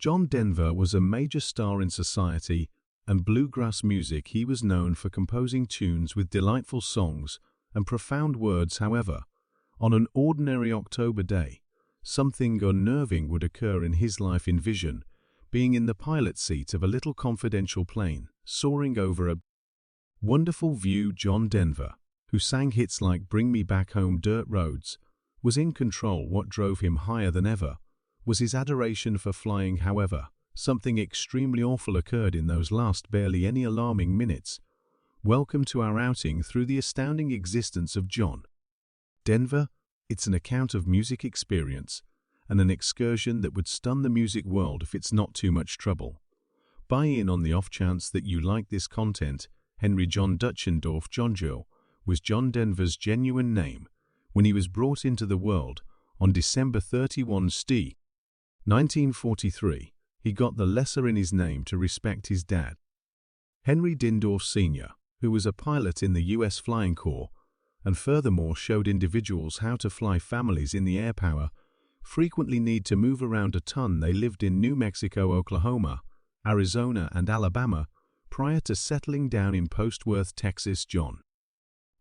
John Denver was a major star in society and bluegrass music. He was known for composing tunes with delightful songs and profound words. However, on an ordinary October day, something unnerving would occur in his life. Envision being in the pilot seat of a little confidential plane, soaring over a wonderful view. John Denver, who sang hits like Bring Me Back Home, Dirt Roads, was in control. What drove him higher than ever was his adoration for flying. However, something extremely awful occurred in those last barely any alarming minutes. Welcome to our outing through the astounding existence of John Denver. It's an account of music experience and an excursion that would stun the music world if it's not too much trouble. Buy in on the off chance that you like this content. Henry John Dutchendorf Jonjo was John Denver's genuine name when he was brought into the world on December 31, 1943. He got the lesser in his name to respect his dad, Henry Dindorf Sr., who was a pilot in the U.S. Flying Corps, and furthermore showed individuals how to fly. Families in the air power frequently need to move around a ton. They lived in New Mexico, Oklahoma, Arizona, and Alabama prior to settling down in Post-Worth, Texas. John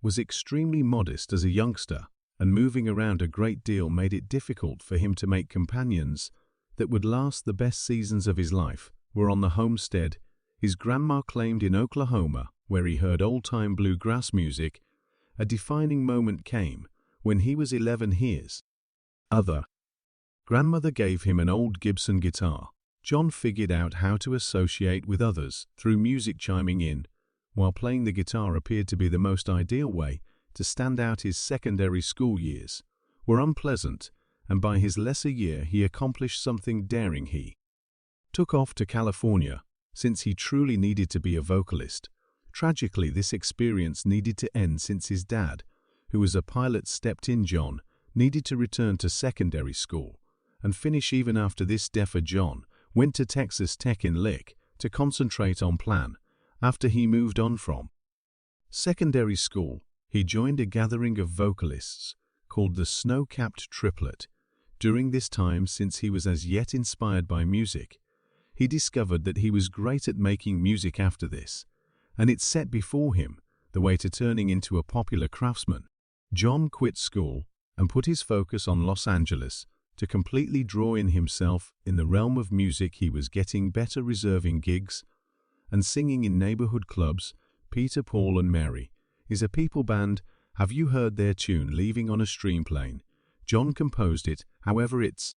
was extremely modest as a youngster, and moving around a great deal made it difficult for him to make companions that would last. The best seasons of his life were on the homestead his grandma claimed in Oklahoma, where he heard old-time bluegrass music. A defining moment came when he was 11. His other grandmother gave him an old Gibson guitar. John figured out how to associate with others through music. Chiming in while playing the guitar appeared to be the most ideal way to stand out. His secondary school years were unpleasant, and by his lesser year he accomplished something daring. He took off to California since he truly needed to be a vocalist. Tragically, this experience needed to end since his dad, who was a pilot, stepped in. John needed to return to secondary school and finish. Even after this defer, John went to Texas Tech in Lick to concentrate on plan. After he moved on from secondary school, he joined a gathering of vocalists called the Snow-Capped Triplet. During this time, since he was as yet inspired by music, he discovered that he was great at making music. After this, and it set before him the way to turning into a popular craftsman. John quit school and put his focus on Los Angeles to completely draw in himself in the realm of music. He was getting better, reserving gigs and singing in neighborhood clubs. Peter, Paul, and Mary is a people band. Have you heard their tune, Leaving on a Stream Plane? John composed it. However, it's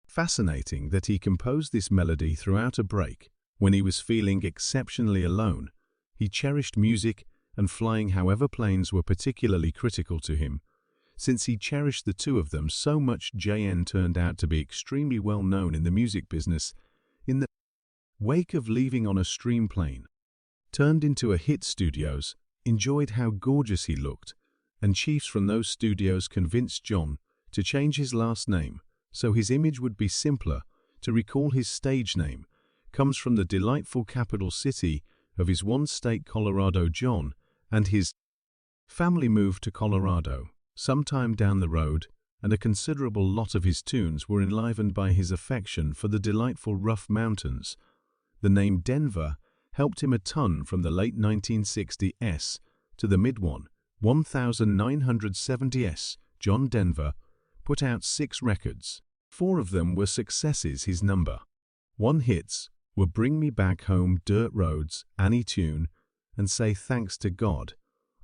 fascinating that he composed this melody throughout a break when he was feeling exceptionally alone. He cherished music and flying. However, planes were particularly critical to him, since he cherished the two of them so much. JN turned out to be extremely well known in the music business. In the wake of Leaving on a Stream Plane, turned into a hit. Studios enjoyed how gorgeous he looked, and chiefs from those studios convinced John to change his last name so his image would be simpler to recall. His stage name comes from the delightful capital city of his one state, Colorado. John and his family moved to Colorado sometime down the road, and a considerable lot of his tunes were enlivened by his affection for the delightful rough mountains. The name Denver helped him a ton from the late 1960s to the mid-1970s. John Denver put out 6 records. 4 of them were successes. His number 1 hits were Bring Me Back Home, Dirt Roads, Annie Tune, and Say Thanks to God,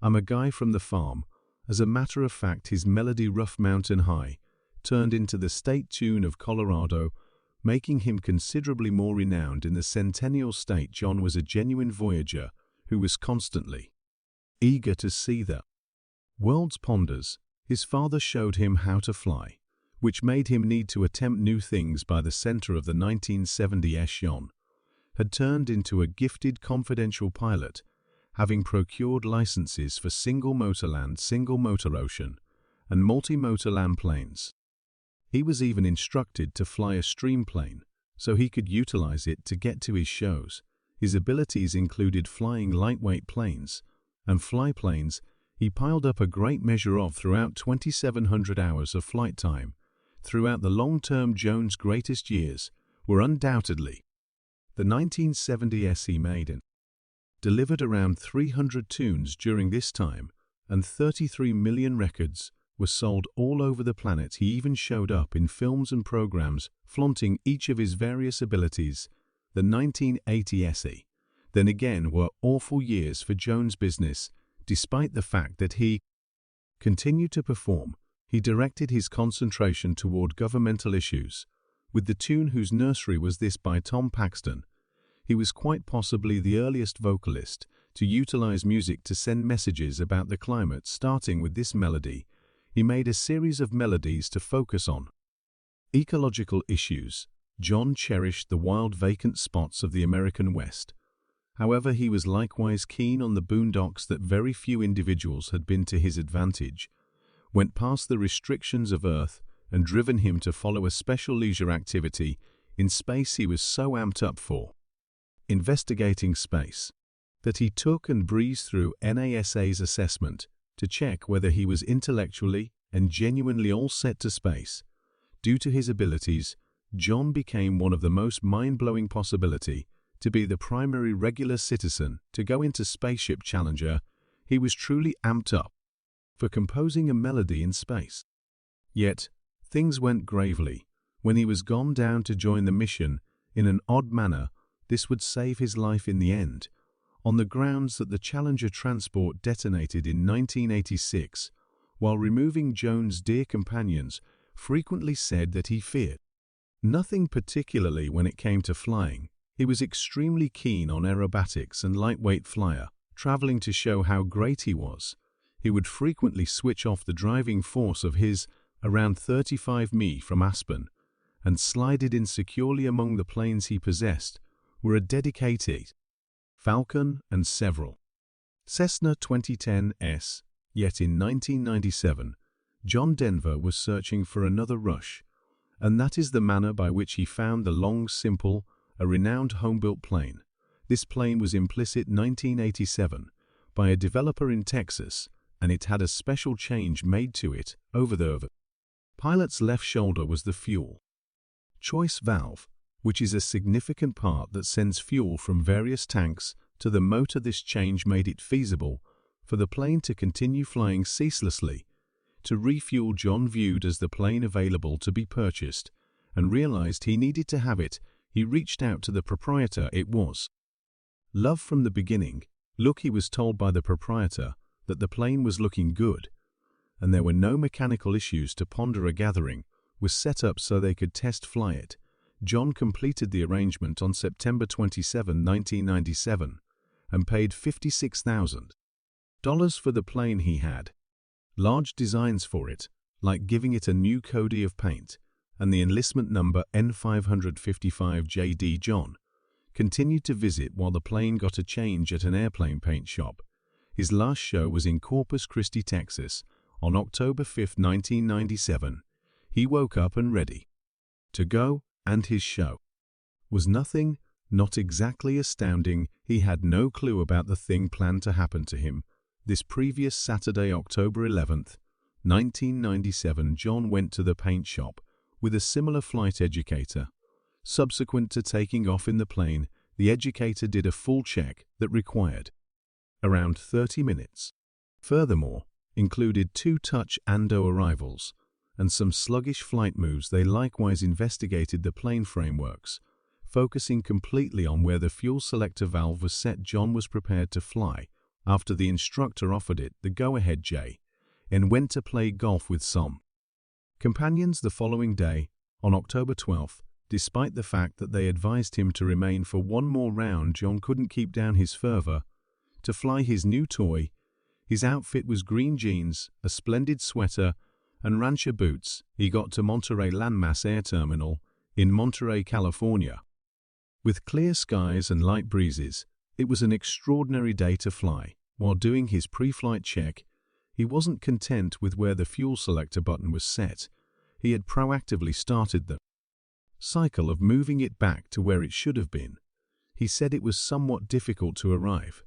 I'm a Guy from the Farm. As a matter of fact, his melody Rough Mountain High turned into the state tune of Colorado, making him considerably more renowned in the Centennial State. John was a genuine voyager who was constantly eager to see the world's wonders. His father showed him how to fly, which made him need to attempt new things. By the center of the 1970s, John had turned into a gifted confidential pilot, having procured licenses for single motor land, single motor ocean, and multi-motor land planes. He was even instructed to fly a stream plane so he could utilize it to get to his shows. His abilities included flying lightweight planes and fly planes. He piled up a great measure of throughout 2,700 hours of flight time. Throughout the long term, Jones' greatest years were undoubtedly the 1970 SE Maiden. Delivered around 300 tunes during this time, and 33 million records were sold all over the planet. He even showed up in films and programs, flaunting each of his various abilities. The 1980 SE, then again, were awful years for Jones' business. Despite the fact that he continued to perform, he directed his concentration toward governmental issues. With the tune Whose Nursery Was This by Tom Paxton, he was quite possibly the earliest vocalist to utilize music to send messages about the climate. Starting with this melody, he made a series of melodies to focus on ecological issues. John cherished the wild vacant spots of the American West. However, he was likewise keen on the boondocks that very few individuals had been to his advantage, went past the restrictions of Earth, and driven him to follow a special leisure activity in space he was so amped up for. Investigating space, that he took and breezed through NASA's assessment to check whether he was intellectually and genuinely all set to space. Due to his abilities, John became one of the most mind-blowing possibility to be the primary regular citizen to go into Spaceship Challenger. He was truly amped up for composing a melody in space. Yet, things went gravely. When he was gone down to join the mission, in an odd manner, this would save his life in the end, on the grounds that the Challenger transport detonated in 1986, while removing Jones' dear companions frequently said that he feared nothing particularly when it came to flying. He was extremely keen on aerobatics and lightweight flyer, traveling to show how great he was. He would frequently switch off the driving force of his around 35 mi from Aspen and slide it in securely. Among the planes he possessed were a dedicated Falcon and several Cessna 2010s. Yet in 1997, John Denver was searching for another rush, and that is the manner by which he found the Long Simple, a renowned home-built plane. This plane was implicit 1987 by a developer in Texas, and it had a special change made to it. Over the pilot's left shoulder was the fuel choice valve, which is a significant part that sends fuel from various tanks to the motor. This change made it feasible for the plane to continue flying ceaselessly. To refuel, John viewed as the plane available to be purchased and realized he needed to have it. He reached out to the proprietor. It was love from the beginning. Look, he was told by the proprietor that the plane was looking good, and there were no mechanical issues to ponder. A gathering was set up so they could test fly it. John completed the arrangement on September 27, 1997, and paid $56,000 for the plane. He had large designs for it, like giving it a new coat of paint, and the enlistment number N555JD. John continued to visit while the plane got a change at an airplane paint shop. His last show was in Corpus Christi, Texas, on October 5, 1997. He woke up and ready to go, and his show was nothing, not exactly astounding. He had no clue about the thing planned to happen to him. This previous Saturday, October 11, 1997, John went to the paint shop with a similar flight educator. Subsequent to taking off in the plane, the educator did a full check that required around 30 minutes. Furthermore, included 2 touch ando arrivals and some sluggish flight moves. They likewise investigated the plane frameworks, focusing completely on where the fuel selector valve was set. John was prepared to fly after the instructor offered it the go-ahead and went to play golf with some companions the following day, on October 12th. Despite the fact that they advised him to remain for one more round, John couldn't keep down his fervor to fly his new toy. His outfit was green jeans, a splendid sweater, and rancher boots. He got to Monterey Landmass Air Terminal in Monterey, California. With clear skies and light breezes, it was an extraordinary day to fly. While doing his pre-flight check, he wasn't content with where the fuel selector button was set. He had proactively started the cycle of moving it back to where it should have been. He said it was somewhat difficult to arrive,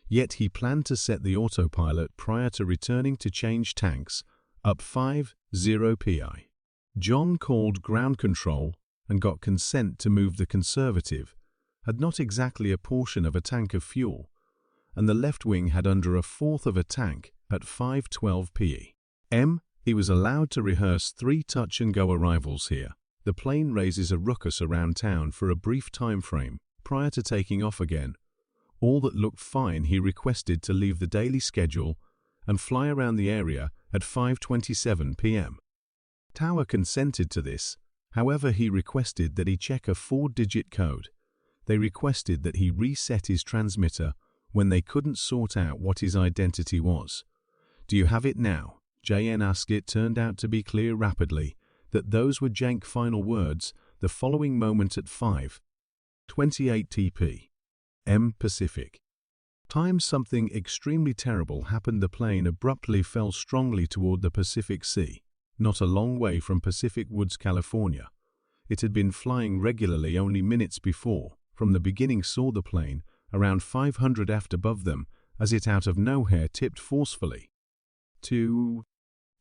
yet he planned to set the autopilot prior to returning to change tanks up 50 pi. John called ground control and got consent to move the conservative, had not exactly a portion of a tank of fuel, and the left wing had under a fourth of a tank at 5:12 p.m. He was allowed to rehearse 3 touch-and-go arrivals here. The plane raises a ruckus around town for a brief time frame prior to taking off again. All that looked fine, he requested to leave the daily schedule and fly around the area at 5:27 p.m. Tower consented to this. However, he requested that he check a 4-digit code. They requested that he reset his transmitter when they couldn't sort out what his identity was. "Do you have it now?" JN asked. It turned out to be clear rapidly that those were jank final words the following moment at 5:28 p.m. Pacific time. Something extremely terrible happened. The plane abruptly fell strongly toward the Pacific Sea, not a long way from Pacific Woods, California. It had been flying regularly only minutes before. From the beginning saw the plane around 500 aft above them as it out of nowhere tipped forcefully to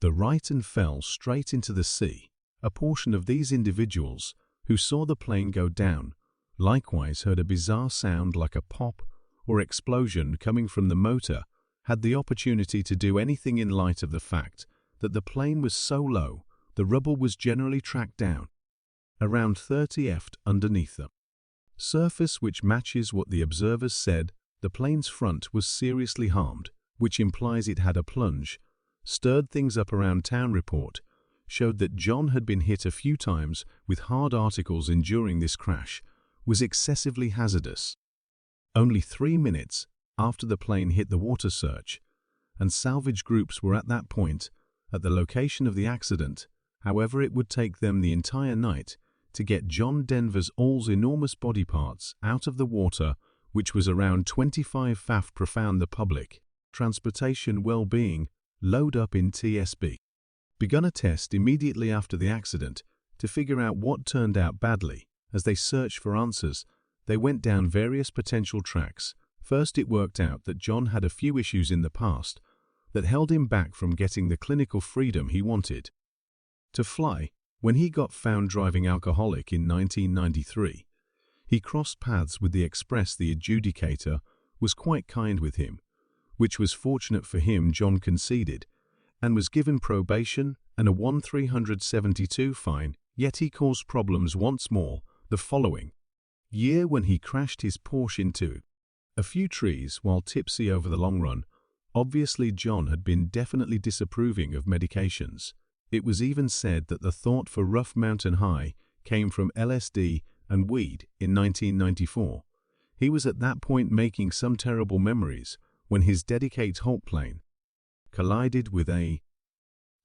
the right and fell straight into the sea. A portion of these individuals who saw the plane go down likewise heard a bizarre sound like a pop or explosion coming from the motor, had the opportunity to do anything in light of the fact that the plane was so low the rubble was generally tracked down around 30 aft underneath them. Surface which matches what the observers said. The plane's front was seriously harmed, which implies it had a plunge. Stirred things up around town. Report showed that John had been hit a few times with hard articles. Enduring this crash was excessively hazardous. Only 3 minutes after the plane hit, the water search and salvage groups were at that point at the location of the accident. However, it would take them the entire night to get John Denver's all's enormous body parts out of the water, which was around 25 fath profound. The public transportation well-being load up in TSB begun a test immediately after the accident to figure out what turned out badly. As they searched for answers, they went down various potential tracks. First, it worked out that John had a few issues in the past that held him back from getting the clinical freedom he wanted to fly. When he got found driving alcoholic in 1993, he crossed paths with the Express. The adjudicator was quite kind with him, which was fortunate for him. John conceded and was given probation and a 1,372 fine, yet he caused problems once more the following year when he crashed his Porsche into a few trees while tipsy. Over the long run, obviously John had been definitely disapproving of medications. It was even said that the thought for rough mountain high came from LSD and weed. In 1994, he was at that point making some terrible memories when his dedicated Hulk plane collided with a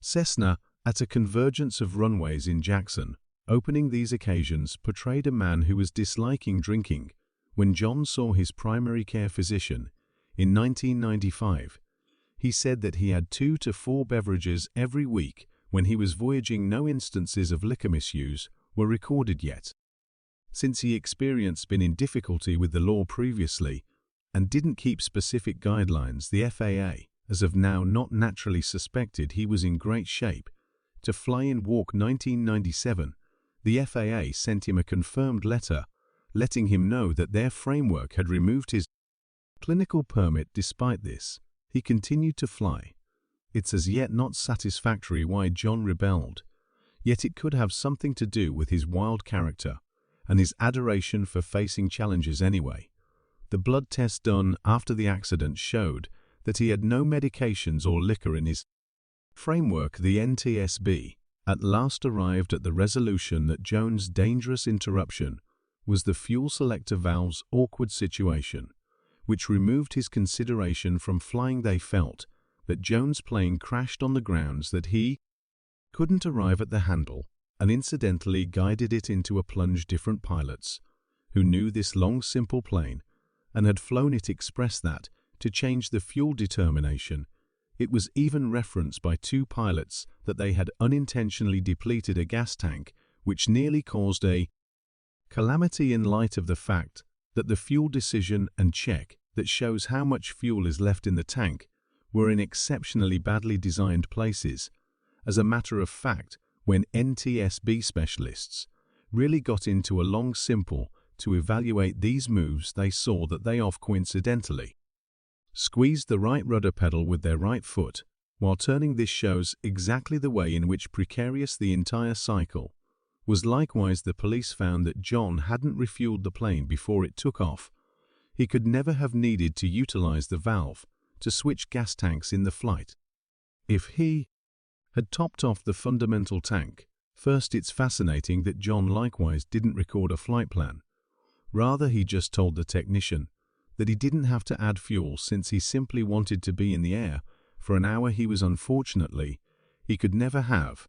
Cessna at a convergence of runways in Jackson. Opening these occasions portrayed a man who was disliking drinking. When John saw his primary care physician in 1995, he said that he had 2 to 4 beverages every week when he was voyaging. No instances of liquor misuse were recorded yet. Since he experienced been in difficulty with the law previously and didn't keep specific guidelines, the FAA, as of now, not naturally suspected he was in great shape to fly in. Walk 1997, the FAA sent him a confirmed letter letting him know that their framework had removed his clinical permit. Despite this, he continued to fly. It's as yet not satisfactory why John rebelled, yet it could have something to do with his wild character and his adoration for facing challenges anyway. The blood test done after the accident showed that he had no medications or liquor in his framework. The NTSB at last arrived at the resolution that Jones' dangerous interruption was the fuel selector valve's awkward situation, which removed his consideration from flying. They felt that Jones' plane crashed on the grounds that he couldn't arrive at the handle and incidentally guided it into a plunge. Different pilots who knew this long simple plane and had flown it expressed that to change the fuel determination. It was even referenced by 2 pilots that they had unintentionally depleted a gas tank, which nearly caused a calamity. In light of the fact that the fuel decision and check that shows how much fuel is left in the tank were in exceptionally badly designed places. As a matter of fact, when NTSB specialists really got into a long simple to evaluate these moves. They saw that they off coincidentally squeezed the right rudder pedal with their right foot, while turning. This shows exactly the way in which precarious the entire cycle was. Likewise, the police found that John hadn't refueled the plane before it took off. He could never have needed to utilize the valve to switch gas tanks in the flight if he had topped off the fundamental tank first. It's fascinating that John likewise didn't record a flight plan. Rather, he just told the technician that he didn't have to add fuel since he simply wanted to be in the air for an hour. Unfortunately, he could never have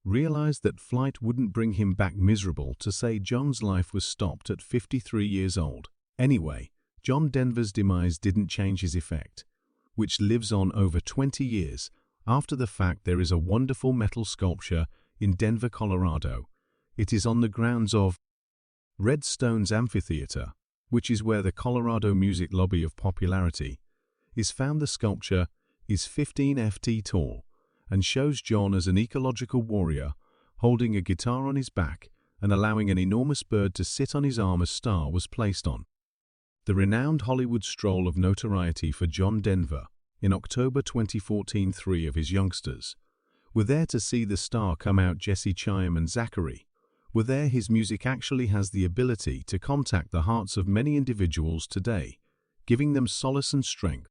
realized that flight wouldn't bring him back miserable. To say John's life was stopped at 53 years old. Anyway, John Denver's demise didn't change his effect, which lives on over 20 years after the fact. There is a wonderful metal sculpture in Denver, Colorado. It is on the grounds of Redstone's Amphitheater, which is where the Colorado music lobby of popularity is found. The sculpture is 15 ft tall and shows John as an ecological warrior holding a guitar on his back and allowing an enormous bird to sit on his arm. A star was placed on the renowned Hollywood stroll of notoriety for John Denver. In October 2014, 3 of his youngsters were there to see the star come out. Jesse Chaim and Zachary were there. His music actually has the ability to contact the hearts of many individuals today, giving them solace and strength.